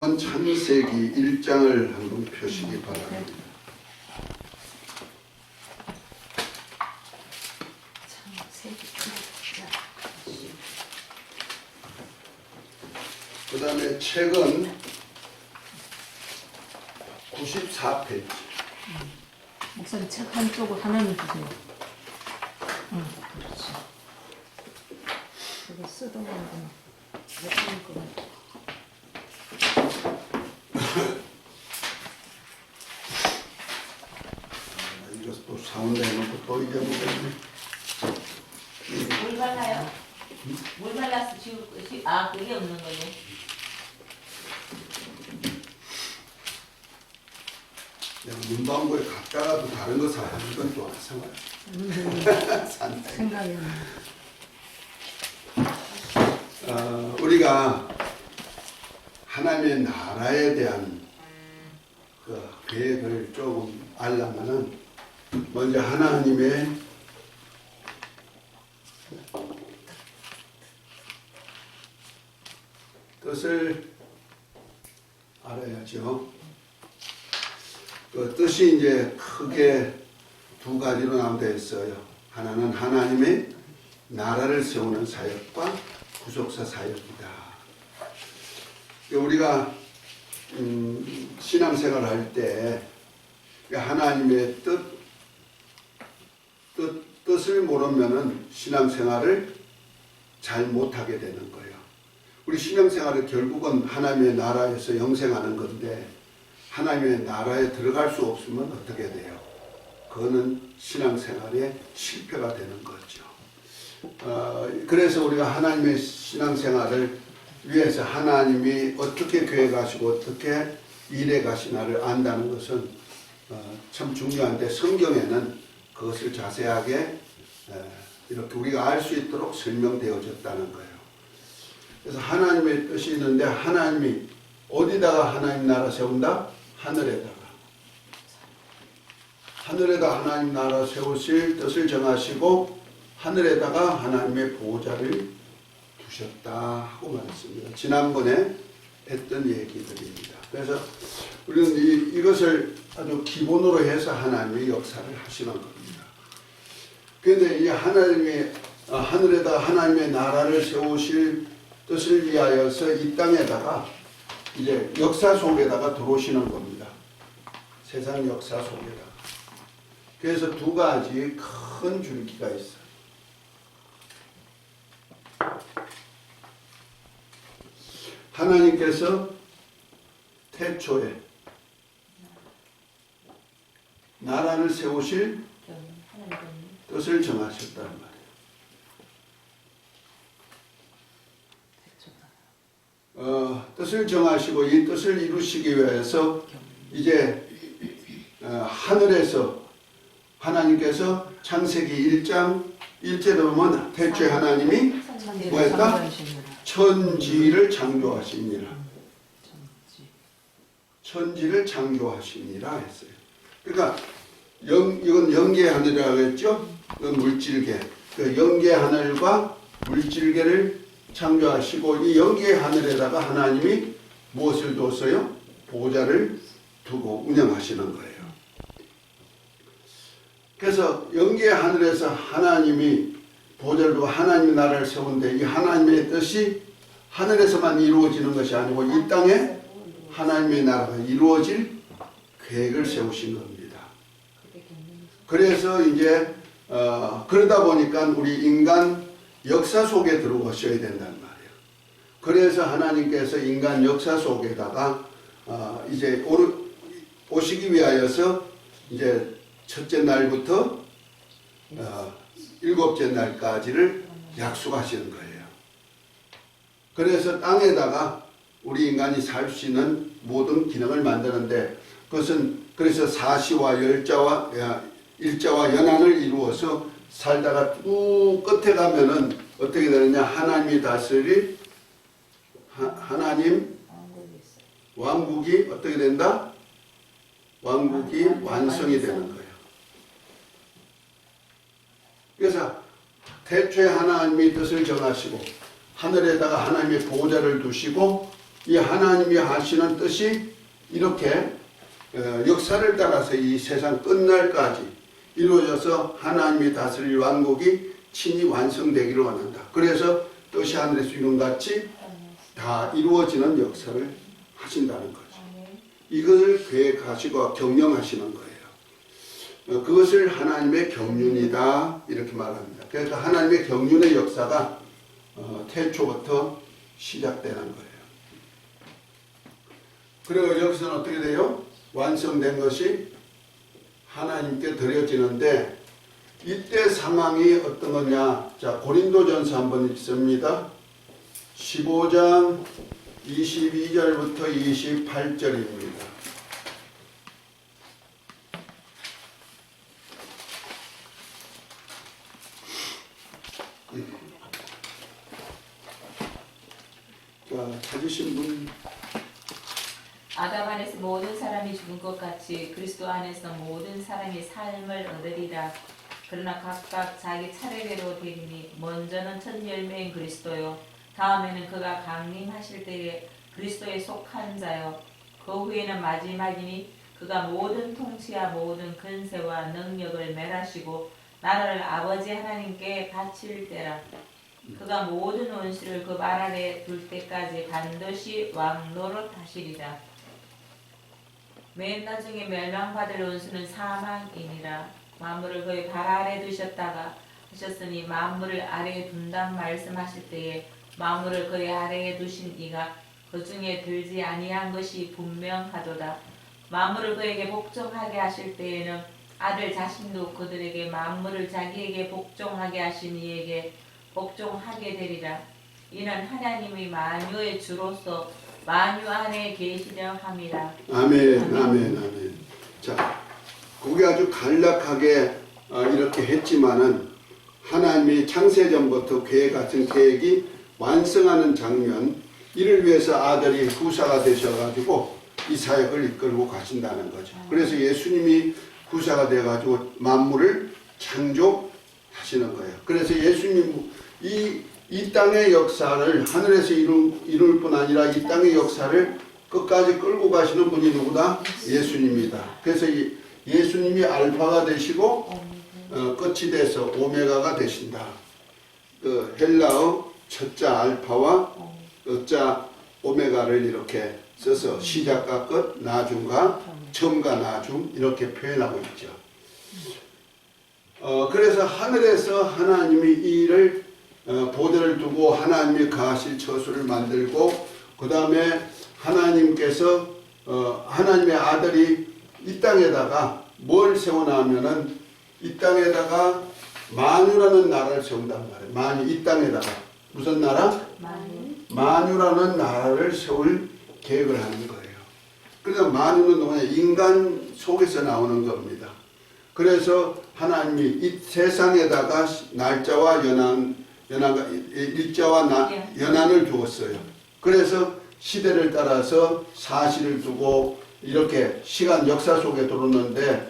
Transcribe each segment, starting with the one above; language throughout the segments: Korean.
창세기 1장을 한번 펴시기 바랍니다. 그 다음에 책은 94페이지. 목사님 책 한쪽을 하나는 주세요. 그렇지. 그거 쓰던 거는 몇 번일 것 같아. 이거 또 사운드 해놓고 또 잊어보겠네. 물 발라요? 물 발라서 지울 것이 그게 없는 거네. 문방구에 각자라도 다른 거 사는 건 또 안상해요. 생각이 안 나. 우리가 하나님의 나라에 대한 그 계획을 조금 알려면은 먼저 하나님의 뜻을 알아야죠. 그 뜻이 이제 크게 두 가지로 나눠져 있어요. 하나는 하나님의 나라를 세우는 사역과 구속사 사역이다. 우리가 신앙생활 할 때 하나님의 뜻을 모르면은 신앙생활을 잘 못하게 되는 거예요. 우리 신앙생활은 결국은 하나님의 나라에서 영생하는 건데 하나님의 나라에 들어갈 수 없으면 어떻게 돼요? 그거는 신앙생활의 실패가 되는 거죠. 그래서 우리가 하나님의 신앙생활을 위해서 하나님이 어떻게 계획하시고 어떻게 일해 가시나를 안다는 것은 참 중요한데 성경에는 그것을 자세하게 이렇게 우리가 알 수 있도록 설명되어졌다는 거예요. 그래서 하나님의 뜻이 있는데 하나님이 어디다가 하나님 나라 세운다? 하늘에다가. 하늘에다 하나님 나라 세우실 뜻을 정하시고 하늘에다가 하나님의 보호자를 두셨다 하고 말했습니다. 지난번에 했던 얘기들입니다. 그래서 우리는 이것을 아주 기본으로 해서 하나님의 역사를 하시는 겁니다. 그런데 이 하나님의 하늘에다 하나님의 나라를 세우실 뜻을 위하여서 이 땅에다가 이제 역사 속에다가 들어오시는 겁니다. 세상 역사 속에다가. 그래서 두 가지 큰 줄기가 있어요. 하나님께서 태초에 나라를 세우실 뜻을 정하셨단 말이에요. 뜻을 정하시고 이 뜻을 이루시기 위해서 이제 하늘에서 하나님께서 창세기 1장 1절에 보면 태초에 하나님이 뭐했다? 천지를 창조하시니라. 천지를 창조하시니라 했어요. 그러니까 이건 영계 하늘이라고 했죠? 물질계. 그 영계 하늘과 물질계를 창조하시고 이 영계 하늘에다가 하나님이 무엇을 뒀어요? 보호자를 두고 운영하시는 거예요. 그래서 영계 하늘에서 하나님이 보호자를 두고 하나님의 나라를 세우는데 이 하나님의 뜻이 하늘에서만 이루어지는 것이 아니고 이 땅에 하나님의 나라가 이루어질 계획을 세우신 겁니다. 그래서 이제 그러다 보니까 우리 인간 역사 속에 들어오셔야 된단 말이에요. 그래서 하나님께서 인간 역사 속에다가 이제 오시기 위하여서 이제 첫째 날부터 일곱째 날까지를 약속하시는 거예요. 그래서 땅에다가 우리 인간이 살 수 있는 모든 기능을 만드는데 그것은 그래서 사시와 일자와 연한을 이루어서 살다가 쭉 끝에 가면은 어떻게 되느냐? 하나님이 다스릴 하나님 왕국이 어떻게 된다? 왕국이 완성이 되는 거예요. 그래서 태초에 하나님이 뜻을 정하시고 하늘에다가 하나님의 보호자를 두시고 이 하나님이 하시는 뜻이 이렇게 역사를 따라서 이 세상 끝날까지 이루어져서 하나님이 다스릴 왕국이 친히 완성되기를 원한다. 그래서 뜻이 하늘에서 이룬같이 다 이루어지는 역사를 하신다는 거죠. 이것을 계획하시고 경영하시는 거예요. 그것을 하나님의 경륜이다 이렇게 말합니다. 그래서 하나님의 경륜의 역사가 태초부터 시작되는 거예요. 그리고 여기서는 어떻게 돼요? 완성된 것이 하나님께 드려지는데 이때 상황이 어떤 거냐? 자, 고린도전서 한번 읽습니다. 15장 22절부터 28절입니다. 자, 찾으신 분. 아담 안에서 모든 사람이 죽은 것 같이 그리스도 안에서 모든 사람이 삶을 얻으리라. 그러나 각각 자기 차례대로 되리니 먼저는 첫 열매인 그리스도요 다음에는 그가 강림하실 때에 그리스도에 속한 자요 그 후에는 마지막이니 그가 모든 통치와 모든 근세와 능력을 멸하시고 나라를 아버지 하나님께 바칠 때라. 그가 모든 원수를 그 발 아래 둘 때까지 반드시 왕노릇 하시리라. 맨 나중에 멸망받을 원수는 사망이니라. 만물을 그의 발 아래 두셨다가 하셨으니 만물을 아래에 둔단 말씀하실 때에 만물을 그의 아래에 두신 이가 그 중에 들지 아니한 것이 분명하도다. 만물을 그에게 복종하게 하실 때에는 아들 자신도 그들에게 만물을 자기에게 복종하게 하신 이에게 복종하게 되리라. 이는 하나님이 만유의 주로서 만유 안에 계시려 함이라. 아멘, 아멘, 아멘. 자, 그게 아주 간략하게 이렇게 했지만은 하나님이 창세전부터 계획하신 계획이 완성하는 장면, 이를 위해서 아들이 후사가 되셔가지고 이 사역을 이끌고 가신다는 거죠. 그래서 예수님이 후사가 되어가지고 만물을 창조하시는 거예요. 그래서 예수님 이 땅의 역사를 하늘에서 이룰 뿐 아니라 이 땅의 역사를 끝까지 끌고 가시는 분이 누구다? 예수님이다. 그래서 예수님이 알파가 되시고 끝이 돼서 오메가가 되신다. 그 헬라어 첫자 알파와 끝자 오메가를 이렇게 써서 시작과 끝, 나중과 처음과 나중 이렇게 표현하고 있죠. 그래서 하늘에서 하나님이 이 일을 보대를 두고 하나님이 가실 처소를 만들고 그 다음에 하나님께서 하나님의 아들이 이 땅에다가 뭘 세워나면은 이 땅에다가 만유라는 나라를 세운단 말이에요. 이 땅에다가 무슨 나라? 만유라는 나라를 세울 계획을 하는 거예요. 그래서 만유는 뭐냐? 인간 속에서 나오는 겁니다. 그래서 하나님이 이 세상에다가 날짜와 일자와 연한을 두었어요. 그래서 시대를 따라서 사실을 두고 이렇게 시간 역사 속에 들어오는데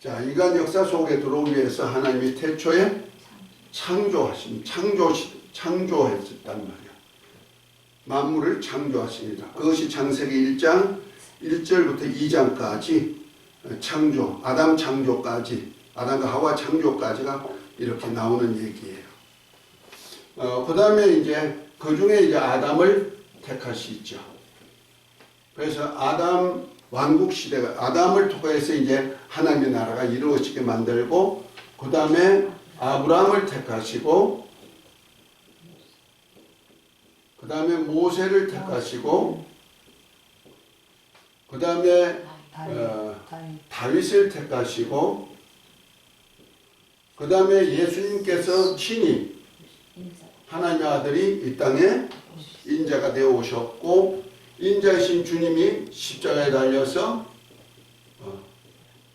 자, 인간 역사 속에 들어오기 위해서 하나님이 태초에 창조했단 말이야. 만물을 창조하십니다. 그것이 창세기 1장 1절부터 2장까지 창조, 아담 창조까지, 아담과 하와 창조까지가 이렇게 나오는 얘기예요. 그 다음에 이제 그 중에 이제 아담을 택하시죠. 그래서 아담 왕국 시대가 아담을 통해서 이제 하나님의 나라가 이루어지게 만들고 그 다음에 아브라함을 택하시고 그 다음에 모세를 택하시고 그 다음에 다윗을 택하시고 그 다음에 예수님께서 친히 하나님의 아들이 이 땅에 인자가 되어 오셨고 인자이신 주님이 십자가에 달려서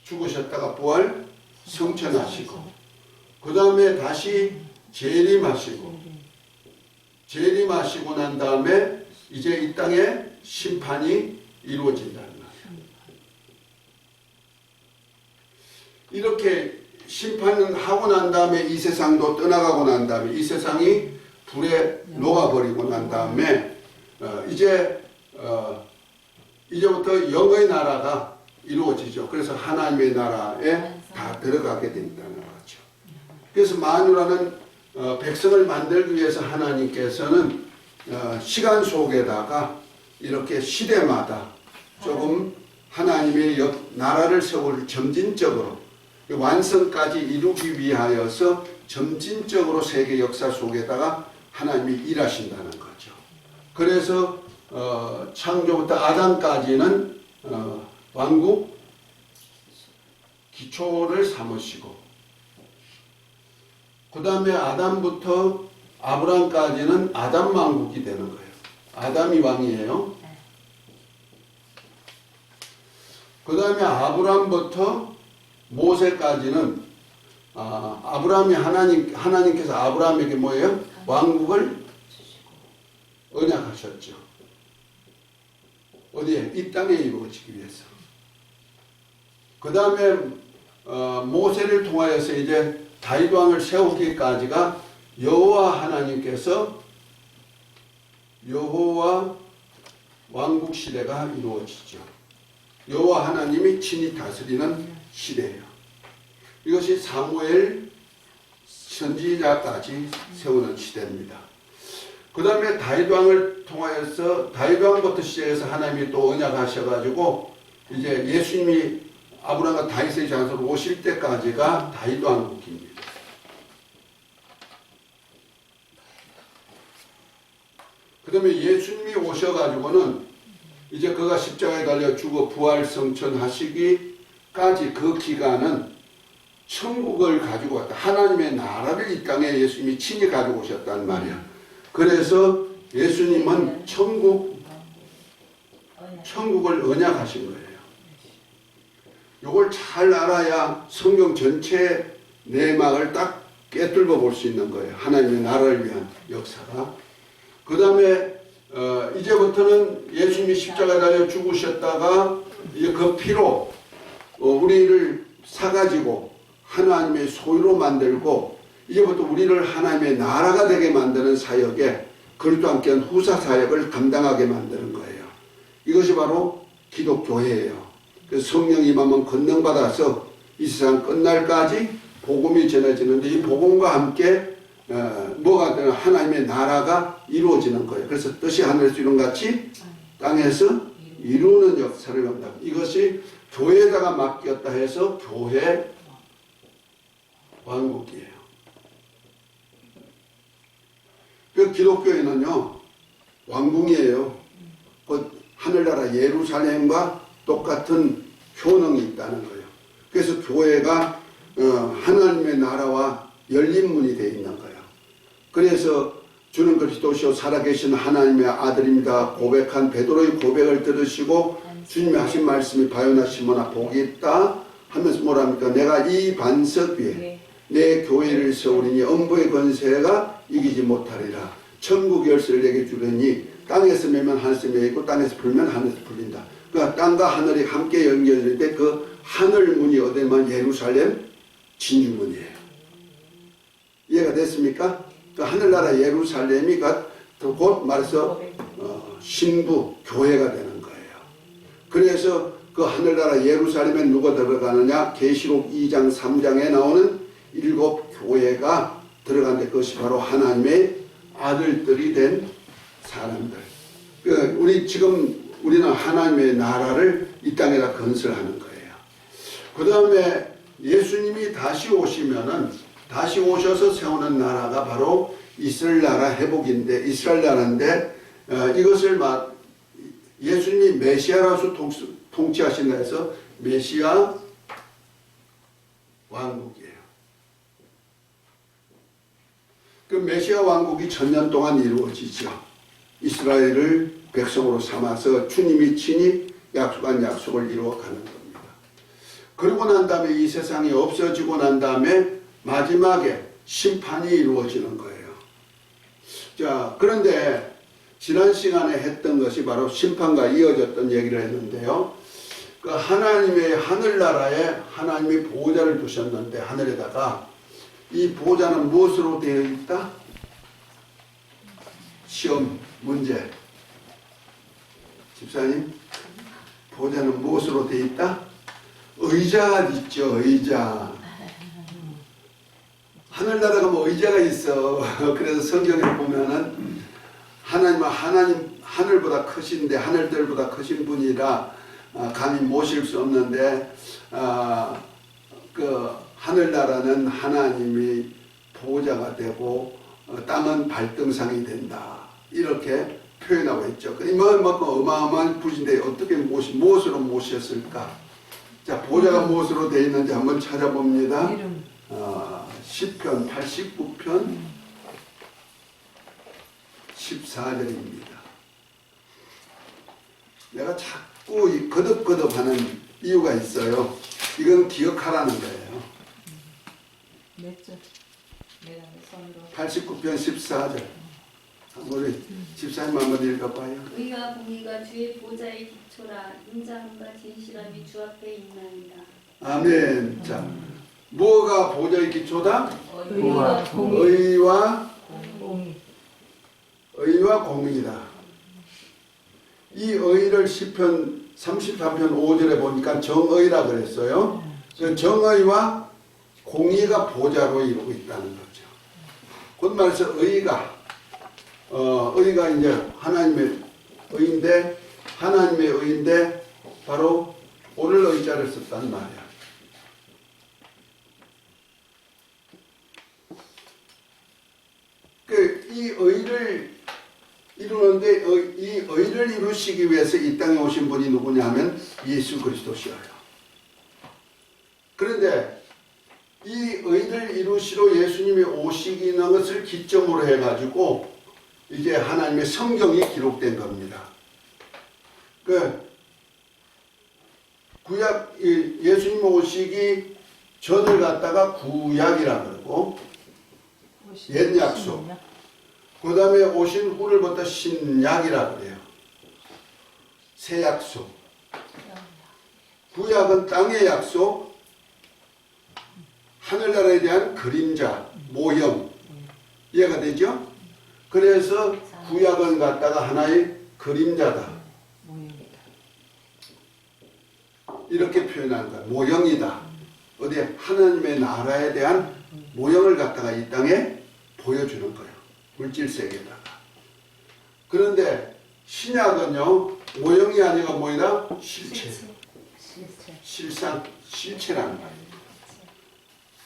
죽으셨다가 부활 성천하시고 그 다음에 다시 재림하시고 난 다음에 이제 이 땅에 심판이 이루어진다는 말이에요. 이렇게 심판을 하고 난 다음에 이 세상도 떠나가고 난 다음에 이 세상이 불에 녹아버리고 난 다음에 이제부터 영의 나라가 이루어지죠. 그래서 하나님의 나라에 다 들어가게 된다는 거죠. 그래서 마누라는 백성을 만들기 위해서 하나님께서는 시간 속에다가 이렇게 시대마다 조금 하나님의 나라를 세울 점진적으로 완성까지 이루기 위하여서 점진적으로 세계 역사 속에다가 하나님이 일하신다는 거죠. 그래서 창조부터 아담까지는 왕국 기초를 삼으시고 그 다음에 아담부터 아브람까지는 아담 왕국이 되는 거예요. 아담이 왕이에요. 그 다음에 아브람부터 모세까지는 아브람이 하나님께서 아브람에게 뭐예요? 왕국을 언약하셨죠. 어디에? 이 땅에 이루어지기 위해서. 그 다음에 모세를 통하여서 이제 다윗 왕을 세우기까지가 여호와 하나님께서 여호와 왕국 시대가 이루어지죠. 여호와 하나님이 친히 다스리는 시대예요. 이것이 사무엘 선지자까지 세우는 시대입니다. 그 다음에 다윗 왕을 통하여서 다윗 왕부터 시작해서 하나님이 또 언약하셔가지고 이제 예수님이 아브라함과 다윗의 장소로 오실 때까지가 다윗 왕국입니다. 그 다음에 예수님이 오셔가지고는 이제 그가 십자가에 달려 죽어 부활 성천하시기까지 그 기간은 천국을 가지고 왔다. 하나님의 나라를 이 땅에 예수님이 친히 가지고 오셨단 말이야. 그래서 예수님은 천국을 언약하신 거예요. 이걸 잘 알아야 성경 전체 내막을 딱 깨뚫어 볼 수 있는 거예요. 하나님의 나라를 위한 역사가. 그 다음에 이제부터는 예수님이 십자가에 달려 죽으셨다가 이제 그 피로 우리를 사가지고 하나님의 소유로 만들고 이제부터 우리를 하나님의 나라가 되게 만드는 사역에 그리스도와 함께한 후사 사역을 감당하게 만드는 거예요. 이것이 바로 기독교회예요. 그래서 성령이 임하면 권능받아서 이 세상 끝날까지 복음이 전해지는데 이 복음과 함께 뭐가 되는 하나님의 나라가 이루어지는 거예요. 그래서 뜻이 하늘에서 이룬 같이 땅에서 이루는 역사를 한다. 이것이 교회에다가 맡겼다 해서 교회 왕국이에요. 그 기독교회는요 왕궁이에요. 그 하늘나라 예루살렘과 똑같은 효능이 있다는 거예요. 그래서 교회가 하나님의 나라와 열린 문이 되어 있는 거예요. 그래서 주는 그리스도시요 살아계신 하나님의 아들입니다 고백한 베드로의 고백을 들으시고 주님이 하신 말씀이 바요나시모나 복이 있다 하면서 뭐랍니까? 내가 이 반석 위에 내 교회를 세우리니 음부의 권세가 이기지 못하리라. 천국 열쇠를 내게 주려니 땅에서 매면 하늘에서 매이고 땅에서 풀면 하늘에서 풀린다. 그러니까 땅과 하늘이 함께 연결될 때 그 하늘 문이 어디만 예루살렘 진주문이에요. 이해가 됐습니까? 그 하늘나라 예루살렘이 곧 말해서 신부 교회가 되는 거예요. 그래서 그 하늘나라 예루살렘에 누가 들어가느냐? 계시록 2장 3장에 나오는 7 교회가 들어가는데 그것이 바로 하나님의 아들들이 된 사람들. 우리는 하나님의 나라를 이 땅에다 건설하는 거예요. 그 다음에 예수님이 다시 오셔서 세우는 나라가 바로 이스라엘 나라 회복인데, 이스라엘 나라인데, 이것을 예수님이 메시아로서 통치하신다 해서 메시아 왕국이에요. 그 메시아 왕국이 1000년 동안 이루어지죠. 이스라엘을 백성으로 삼아서 주님이 친히 약속한 약속을 이루어가는 겁니다. 그러고 난 다음에 이 세상이 없어지고 난 다음에 마지막에 심판이 이루어지는 거예요. 자, 그런데 지난 시간에 했던 것이 바로 심판과 이어졌던 얘기를 했는데요. 그 하나님의 하늘나라에 하나님이 보호자를 두셨는데 하늘에다가 이 보호자는 무엇으로 되어 있다? 시험 문제. 집사님, 보호자는 무엇으로 되어 있다? 의자 있죠, 의자. 하늘나라가 뭐 의자가 있어. 그래서 성경에 보면은 하나님 하늘보다 크신데 하늘들보다 크신 분이라 감히 모실 수 없는데 그 하늘나라는 하나님이 보호자가 되고 땅은 발등상이 된다. 이렇게 표현하고 있죠. 이만큼 어마어마한 부신데 어떻게 무엇으로 모셨을까? 자, 보호자가 무엇으로 되어 있는지 한번 찾아봅니다. 시편 89편 14절입니다. 내가 자꾸 이 거듭거듭하는 이유가 있어요. 이건 기억하라는 거예요. 몇 절? 내가 손으로 89편 14절. 우리 집사님 한번 읽어봐요. 의와 공의가 주의 보좌의 기초라. 인자함과 진실함이 주 앞에 있나이다. 아멘. 자, 뭐가 보좌의 기초다? 의와 공의. 의와 공의다. 이 의를 시편 33편 5절에 보니까 정의라 그랬어요. 그 정의와 공의가 보좌로 이루고 있다는 거죠. 곧 말해서 의가 이제 하나님의 의인데 바로 오늘 의자를 썼단 말이야. 이 의를 이루는데 이 의를 이루시기 위해서 이 땅에 오신 분이 누구냐면 예수 그리스도시여요. 그런데 이 의를 이루시러 예수님이 오시기는 것을 기점으로 해가지고 이제 하나님의 성경이 기록된 겁니다. 그 구약 예수님 오시기 전을 갖다가 구약이라 그러고 옛 약속. 그 다음에 오신 후를부터 신약이라 그래요. 새 약속. 구약은 땅의 약속, 하늘나라에 대한 그림자, 모형. 이해가 되죠? 그래서 구약은 갖다가 하나의 그림자다. 이렇게 표현하는 거야. 모형이다. 어디 하나님의 나라에 대한 모형을 갖다가 이 땅에 보여주는 거예요. 물질세계에다가. 그런데 신약은요, 모형이 아니라 뭐이다? 실체. 실체라는 거예요.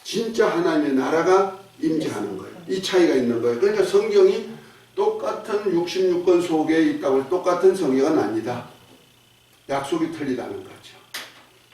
진짜 하나님의 나라가 임재하는 거예요. 이 차이가 있는 거예요. 그러니까 성경이 똑같은 66권 속에 있다고 똑같은 성경은 아니다. 약속이 틀리다는 거죠.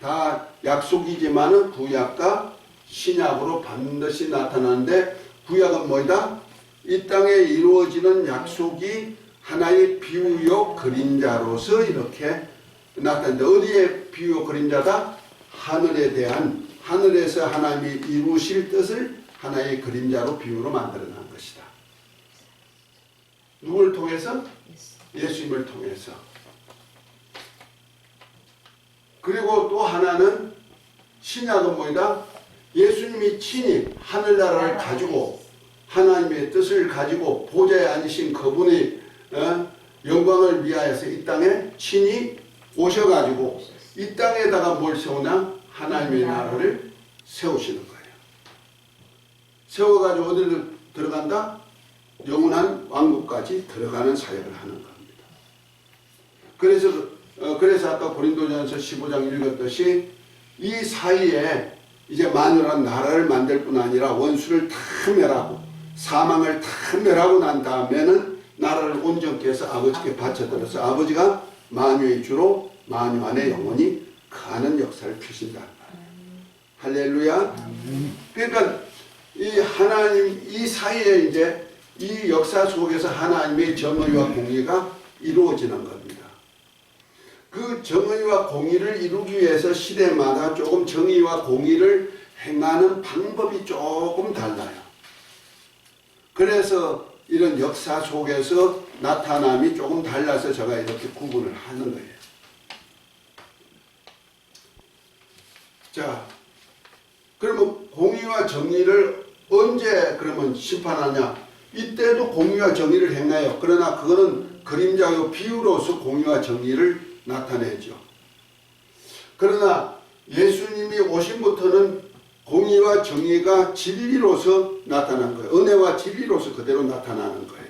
다 약속이지만은 구약과 신약으로 반드시 나타나는데 구약은 뭐이다? 이 땅에 이루어지는 약속이 하나의 비유요 그림자로서 이렇게 나타나는데 어디에 비유요 그림자다? 하늘에 대한 하늘에서 하나님이 이루실 뜻을 하나의 그림자로 비유로 만들어 놓은 것이다. 누굴 통해서? 예수님을 통해서. 그리고 또 하나는 신약은 뭐이다? 예수님이 친히 하늘나라를 가지고 하나님의 뜻을 가지고 보좌에 앉으신 그분의 영광을 위하여서 이 땅에 친히 오셔가지고 이 땅에다가 뭘 세우냐? 하나님의 나라를 세우시는 거예요. 세워가지고 어디를 들어간다? 영원한 왕국까지 들어가는 사역을 하는 겁니다. 그래서 아까 고린도전서 15장 읽었듯이 이 사이에 이제 마누라는 나라를 만들 뿐 아니라 원수를 다 멸하고 사망을 다 멸하고 난 다음에는 나라를 온전케 해서 아버지께 바쳐들어서 아버지가 만유의 주로 만유 안에 영원히 거하는 역사를 펴신다. 할렐루야. 그러니까 이 하나님 이 사이에 이제 이 역사 속에서 하나님의 정의와 공의가 이루어지는 겁니다. 그 정의와 공의를 이루기 위해서 시대마다 조금 정의와 공의를 행하는 방법이 조금 달라요. 그래서 이런 역사 속에서 나타남이 조금 달라서 제가 이렇게 구분을 하는 거예요. 자, 그러면 공의와 정의를 언제 그러면 심판하냐? 이때도 공의와 정의를 행해요. 그러나 그거는 그림자요 비유로서 공의와 정의를 나타내죠. 그러나 예수님이 오심부터는 공의와 정의가 진리로서 나타난 거예요. 은혜와 진리로서 그대로 나타나는 거예요.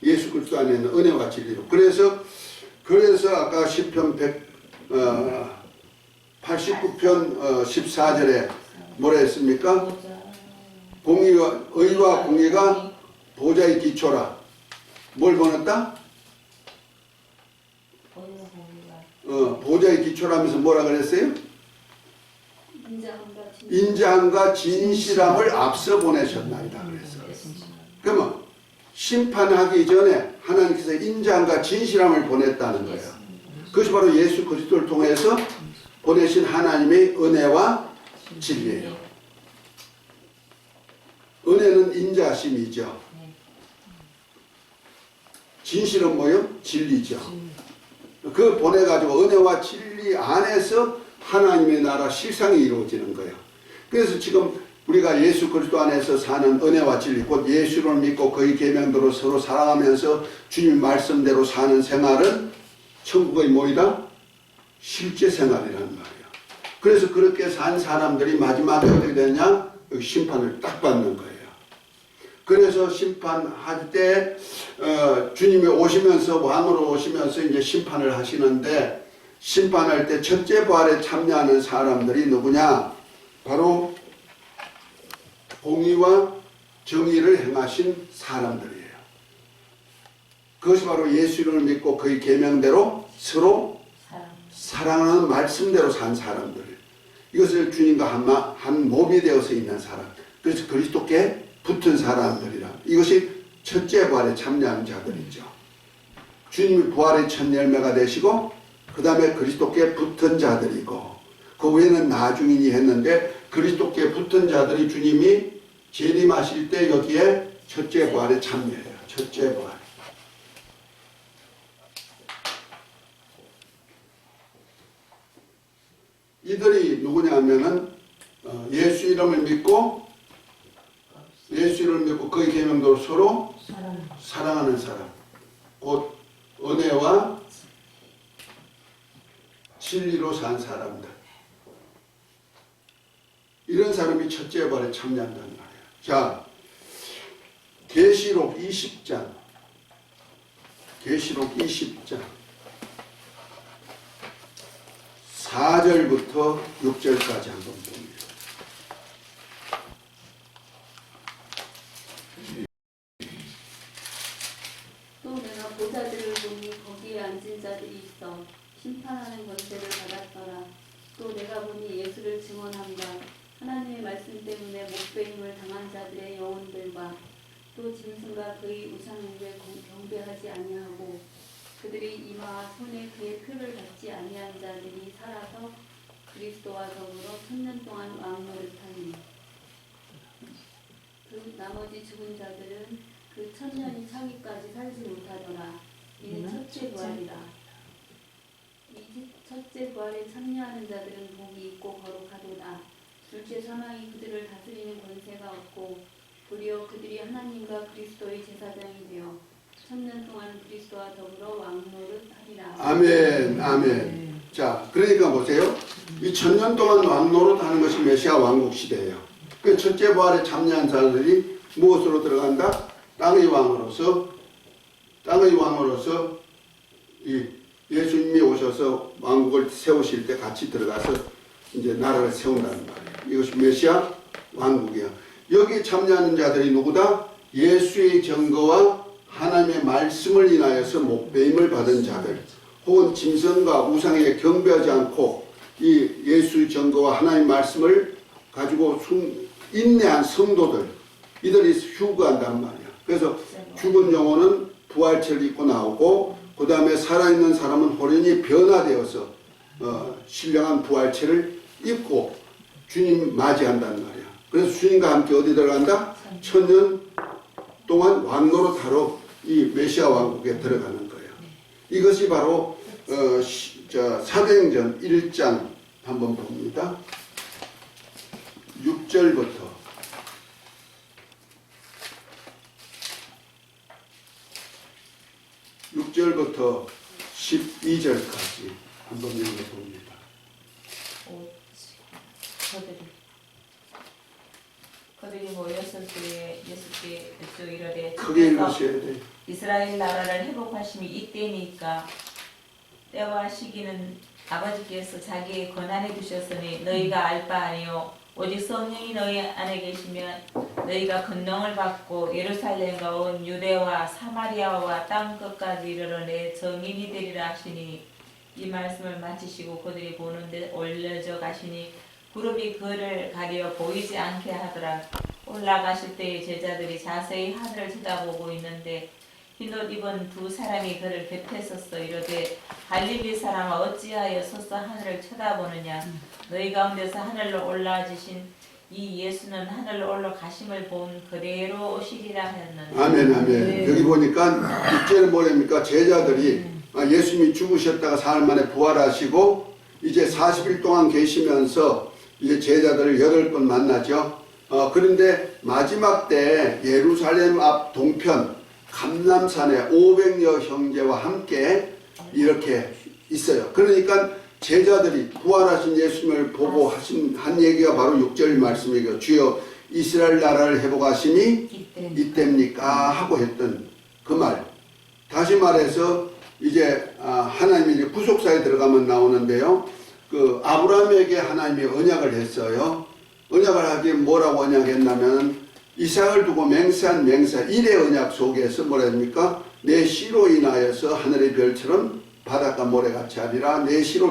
예수 그리스도 안에 있는 은혜와 진리로. 그래서 아까 시편 89편 14절에 뭐라 했습니까? 의와 공의가 보좌의 기초라. 뭘 보냈다? 보좌의 기초라면서 뭐라 그랬어요? 인자함과 진실함을 앞서 보내셨나이다 그랬어요. 그러면 심판하기 전에 하나님께서 인자함과 진실함을 보냈다는 거예요. 그것이 바로 예수 그리스도를 통해서 보내신 하나님의 은혜와 진리예요. 은혜는 인자심이죠. 진실은 뭐요? 진리죠. 그 보내가지고 은혜와 진리 안에서 하나님의 나라 실상이 이루어지는 거예요. 그래서 지금 우리가 예수 그리스도 안에서 사는 은혜와 진리, 곧 예수를 믿고 그의 계명대로 서로 사랑하면서 주님 말씀대로 사는 생활은 천국의 뭐이다? 실제 생활이란 말이에요. 그래서 그렇게 산 사람들이 마지막에 어떻게 되냐? 심판을 딱 받는 거예요. 그래서 심판할 때 주님이 오시면서 왕으로 오시면서 이제 심판을 하시는데 심판할 때 첫째 부활에 참여하는 사람들이 누구냐? 바로 공의와 정의를 행하신 사람들이에요. 그것이 바로 예수를 믿고 그의 계명대로 서로 사랑하는 말씀대로 산 사람들. 이것을 주님과 한 몸이 되어서 있는 사람. 그래서 그리스도께 붙은 사람들이라. 이것이 첫째 부활에 참여한 자들이죠. 주님이 부활의 첫 열매가 되시고 그 다음에 그리스도께 붙은 자들이고 그 외에는 나중이니 했는데 그리스도께 붙은 자들이 주님이 재림하실 때 여기에 첫째 부활에 참여해요. 첫째 부활. 이들이 누구냐 하면은 예수 이름을 믿고 그의 계명대로 서로 사랑하는 사람, 곧 은혜와 진리로 산 사람들. 이런 사람이 첫째 부활에 참여한다는 말이에요. 자, 계시록 20장 4절부터 6절까지 한번 봅니다. 또 내가 보좌들을 보니 거기에 앉은 자들이 있어 심판하는 권세를 받았더라. 또 내가 보니 예수를 증언함과 하나님의 말씀 때문에 목배임을 당한 자들의 영혼들과 또 짐승과 그의 우상에게 경배하지 아니하고 그들이 이마와 손에 그의 표를 받지 아니한 자들이 살아서 그리스도와 더불어 1000년 동안 왕노릇하니 그 나머지 죽은 자들은 그 1000년이 차기까지 살지 못하더라. 이는 첫째 부활이라. 이 첫째 부활에 참여하는 자들은 복이 있고 거룩하도다. 둘째 사망이 그들을 다스리는 권세가 없고 도리어 그들이 하나님과 그리스도의 제사장이 되어 1000년 동안 그리스도와 더불어 왕노릇하리라. 아멘, 아멘. 자, 그러니까 보세요. 이 1000년 동안 왕노릇하는 것이 메시아 왕국 시대예요. 그 첫째 부활에 참여한 자들이 무엇으로 들어간다? 땅의 왕으로서 이 예수님이 오셔서 왕국을 세우실 때 같이 들어가서 이제 나라를 세운다는 말이에요. 이것이 메시아 왕국이야. 여기 참여하는 자들이 누구다? 예수의 증거와 하나님의 말씀을 인하여서 목배임을 받은 자들, 혹은 짐승과 우상에게 경배하지 않고 이 예수의 증거와 하나님의 말씀을 가지고 인내한 성도들, 이들이 휴거한단 말이야. 그래서 죽은 영혼은 부활체를 입고 나오고 그 다음에 살아있는 사람은 호련히 변화되어서 신령한 부활체를 입고 주님 맞이한다는 말이야. 그래서 주님과 함께 어디 들어간다? 1000년 동안 왕노릇하러 이 메시아 왕국에 들어가는 거예요. 이것이 바로 사도행전 1장 한번 봅니다. 6절부터 12절까지 한번 읽어봅니다. 그들이 모였을 때에 예수께 또 이르되 크게 읽으셔야 돼요. 이스라엘 나라를 회복하심이 이때니까 때와 시기는 아버지께서 자기의 권한에 두셨으니 너희가 알 바 아니요 오직 성령이 너희 안에 계시면 너희가 권능을 받고 예루살렘과 온 유대와 사마리아와 땅 끝까지 이르러 내 증인이 되리라 하시니 이 말씀을 마치시고 그들이 보는 데 올려져 가시니 구름이 그를 가려 보이지 않게 하더라. 올라가실 때에 제자들이 자세히 하늘을 쳐다보고 있는데 흰옷 입은 두 사람이 그를 곁에 섰어 이르되 갈릴리 사람아 어찌하여 서서 하늘을 쳐다보느냐 너희 가운데서 하늘로 올라지신 이 예수는 하늘로 올라가심을 본 그대로 오시리라 하였느니라. 아멘 아멘. 네. 여기 보니까 6절은 뭐랍니까? 제자들이 예수님이 죽으셨다가 사흘 만에 부활하시고 이제 40일 동안 계시면서 이제 제자들을 8번 만나죠. 그런데 마지막 때 예루살렘 앞 동편 감람산에 500여 형제와 함께 이렇게 있어요. 그러니까 제자들이 부활하신 예수님을 보고 한 얘기가 바로 6절 말씀이에요. 주여 이스라엘 나라를 회복하심이 이때입니까? 하고 했던 그 말. 다시 말해서 이제 하나님이 부속사에 들어가면 나오는데요. 그 아브라함에게 하나님이 언약을 했어요. 언약을 하기에 뭐라고 언약했냐면 이삭을 두고 맹세한 맹세 1의 언약 속에서 뭐라 합니까? 내 씨로 인하여서 하늘의 별처럼 바닷가 모래같이 하리라. 내 씨로